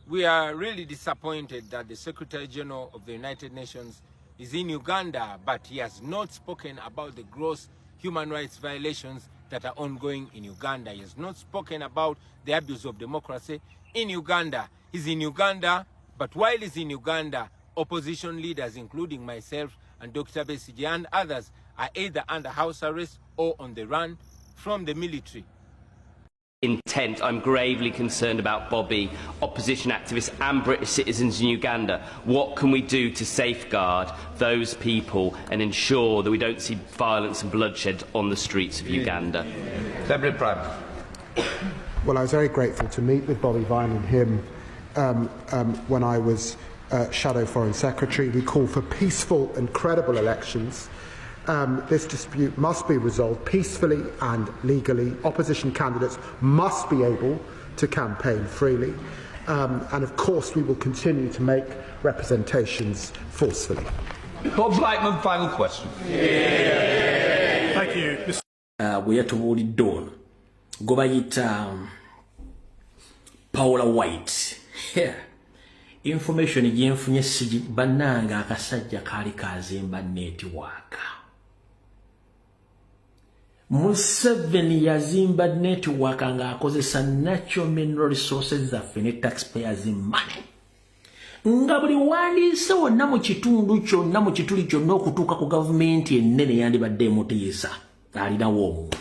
We are really disappointed that the Secretary General of the United Nations is in Uganda, but he has not spoken about the gross human rights violations that are ongoing in Uganda. He has not spoken about the abuse of democracy in Uganda. He's in Uganda, but while he's in Uganda, opposition leaders, including myself and Dr. Besigye and others, are either under house arrest or on the run from the military. Intent. I'm gravely concerned about Bobby, opposition activists and British citizens in Uganda. What can we do to safeguard those people and ensure that we don't see violence and bloodshed on the streets of Uganda? Deputy Prime. Well, I was very grateful to meet with Bobby Vine and him when I was Shadow Foreign Secretary. We call for peaceful and credible elections. This dispute must be resolved peacefully and legally. Opposition candidates must be able to campaign freely. And of course we will continue to make representations forcefully. Bob Blackman, final question. Thank you. We have to hold it down. Go by it, Paula White. Yeah. Information again from your bananga akasajja kali kazimba network. Museveni yazimba network nga akozesa natural mineral resources zaffe ne taxpayers money. Nga buli wandiise wonna mu kitundu kyonna mu kituli kyonna okutuuka ku gavumenti ennene yandibadde emutiisa alinawo omuntu.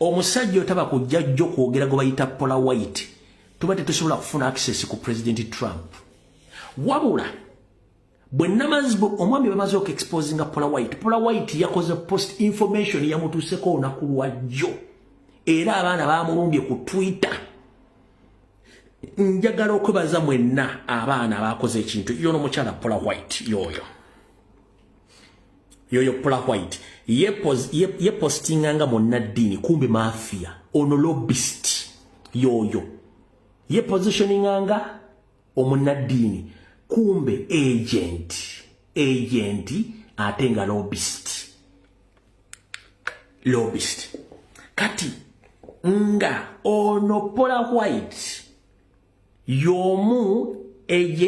Omusajja otaba kujja jjo kwogera gwe bayita Paula White tuba tetusobola kufuna access ku President Trump. Wabula bwe namazi omwami bamaze okexposinga Paula White yakoze post information yamutuuseko olunaku lwajjo era abaana bamulumbye ku Twitter. Njagala okwebaza mwenna abaana abakoze ekintu yono mukyala Paula White yoyo Paula White ye postinganga munnaddiini kumbe mafia ono lobbyist yoyo ye positioninganga omunnaddiini kumbe agent ate nga lobbyist kati nga ono Paula White yomu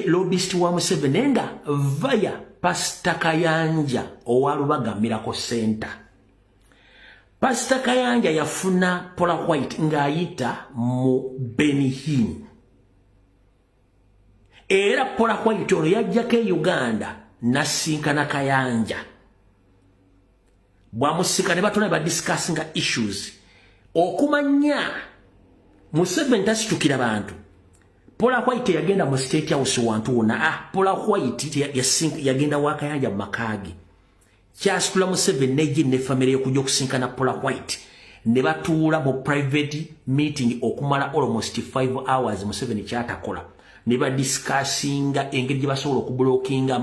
lobbyist wa Museveni nga via Pastor Kayanja owalubaga Miracle Center. Pastor Kayanja yafuna Paula White ng'ayita mu Benihim. Era Paula White ono yajjako e Uganda nasinkana Kayanja. Bwamusika ne batona badiscussinga issues. Okumanya Museveni tasitukira bantu. Paula White yagenda mu State House wantu wona. Paula White yagenda wa Kayanja mu makagi. Kyasitula Museveni neji ne family okujja okusinkana Paula White. Ne batuula mu private meeting okumala almost 5 hours Museveni kyatakola. Ne badiscussinga engeri gye basobola okublockinga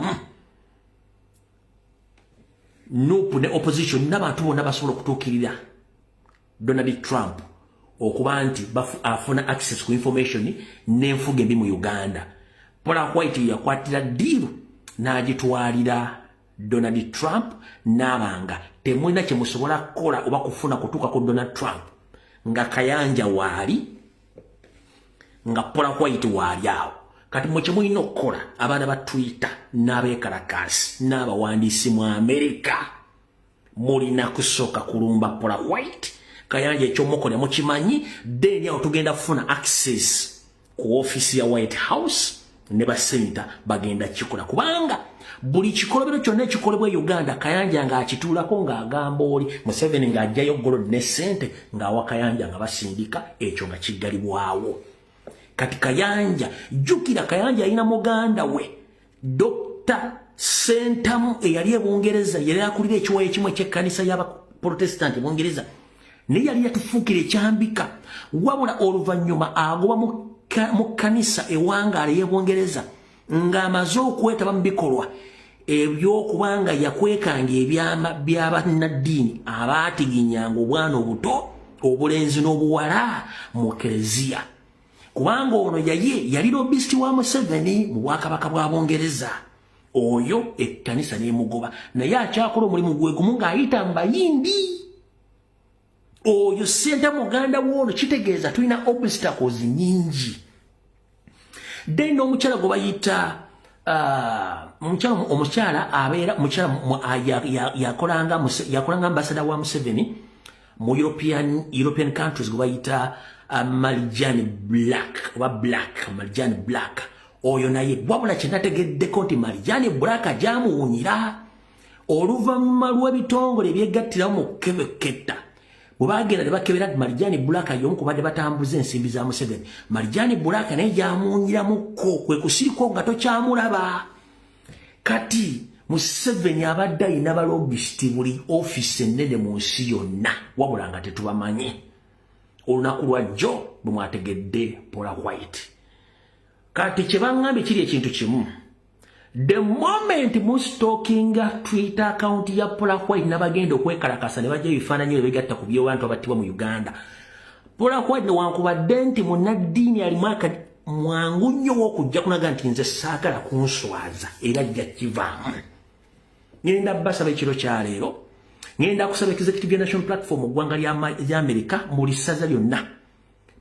Nupu ne opposition n'abantu bonna basobola okutuukirira Donald Trump okuba nti afuna access ku information n'enfuga embi mu Uganda. Paula White yakwatira deal n'agitwalira Donald Trump n'abanga temulina kye musobola kukola oba kufuna kutuuka ku Donald Trump nga Kayanja waali nga Paula White waali awo. Kati mwe kye mulina okukola abaana ba Twitter n'abeekalakaasi n'abawandiisi mu Amerika mulina kusooka kulumba Paula White. Kayanja ekyomukola mukimanyi then awo tugenda kufuna access ku office ya White House ne basenator bagenda kikola kubanga buli kikolobero kyonna ekikolebwa Uganda Kayanja nga akituulako ng'agamba oli Museveni ng'ajjayo gold ne ssente ng'awa Kayanja nga basindika ekyo nga kiggalibwawo. Kati Kayanja jjukira Kayanja alina muganda we Dr. Sentamu eyali e Bungereza yali akulira ekiwayi ekimu eky'ekkanisa y'Abaprotestant Bungereza ne yali yatufuukira ekyambika wabula oluvannyuma agoba mu kkanisa ewangaala y'e Bungereza ng'amaze okwetaba mu bikolwa eby'okubanga yakwekanga ebyama by'abannaddiini abaatiginyanga obwana obuto obulenzi n'obuwala mu Kereziya. Kubanga ono yali lobbyist wa Museveni mu Bwakabaka bwa Bungereza. Oyo ekkanisa n'emugoba naye akyakola omulimu gwe gumu ng'ayita mu bayimbi. Oyo ssente muganda w'ono kitegeeza tulina obstacles nyingi Then omukyala gwe bayita omukyala abeera omukyala yakolanga ambassador wa Museveni mu European countries gwe bayita Marijani Black oba Black Marijani Black oyo naye wabula kyenategeddeko nti Marijani Black ajamuwunyira oluvannyuma lw'ebitongole ebyegattirawo mu kukebeketta bwe bagenda ne bakebera nti Marijani Black y'omu ku badde batambuza ensimbi za Museveni. Marijani Black naye gyamuwunyiramuko kwe kusiriko nga tokyamulaba. Kati Museveni abadde alina balobisiti buli ofisi ennene mu nsi yonna wabula nga tetubamanyi. Olunaku lwa jjo bwe mwategedde Paula White. Kati kye baŋŋambye kiri ekintu kimu. The moment mustokinga Twitter account ya Paula White nabagenda okwekalakasa ne bajja ebifaananyi ebigatta ku by'abantu abattibwa mu Uganda. Paula White newankubadde nti munnaddiini alimu mwangu nnyo w'okujja kunaga nti nze saagala kunswaza era ajja kivaamu. Ngenda basaba ekiro kya leero. Ngenda kusaba Executive National Platform mu ggwanga lya Amerika mu lisaza lyonna.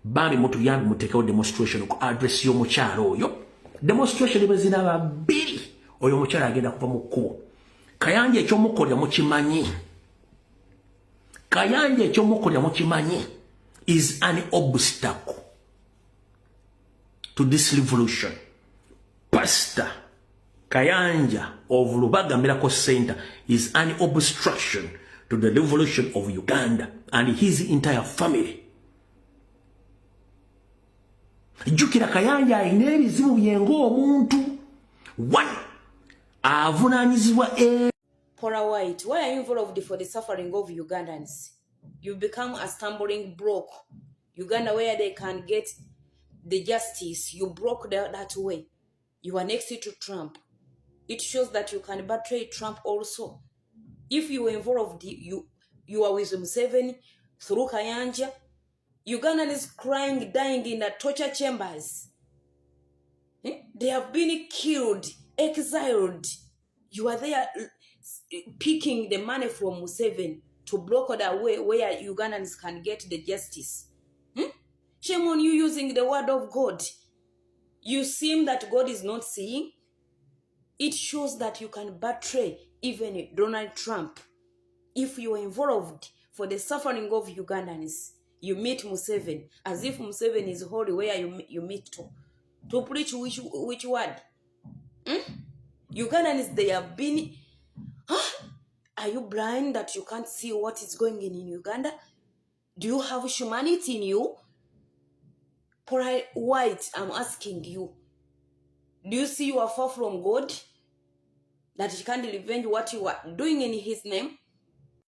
Bambi mutuyambi muteekawo demonstration ku address y'omukyalo oyo. Demonstration ebezina babiri oyo omukyala agenda kuva mu kkubo. Kayanja ekyomukolera mukimanyi. Kayanja ekyomukolera mukimanyi is an obstacle to this revolution. Pastor Kayanja of Lubaga Miracle Center is an obstruction to the revolution of Uganda and his entire family. Jukira Kayanja alina ebizibu byengo omuntu. One, avunanyizibwa Paula White, why are you involved for the suffering of Ugandans? You become a stumbling block. Uganda, where they can get the justice, you broke that way. You are next to Trump. It shows that you can betray Trump also. If you were involved, you are with Museveni through Kayanja. Ugandans is crying, dying in the torture chambers. They have been killed, exiled. You are there picking the money from Museveni to block the way where Ugandans can get the justice. Shame on you using the word of God. You seem that God is not seeing. It shows that you can betray even Donald Trump. If you are involved for the suffering of Ugandans, you meet Museveni as if Museveni is holy where you meet to preach which word? Ugandans, they have been... Are you blind that you can't see what is going on in Uganda? Do you have humanity in you? Paula White, I'm asking you. Do you see you are far from God? That you can't revenge what you are doing in his name?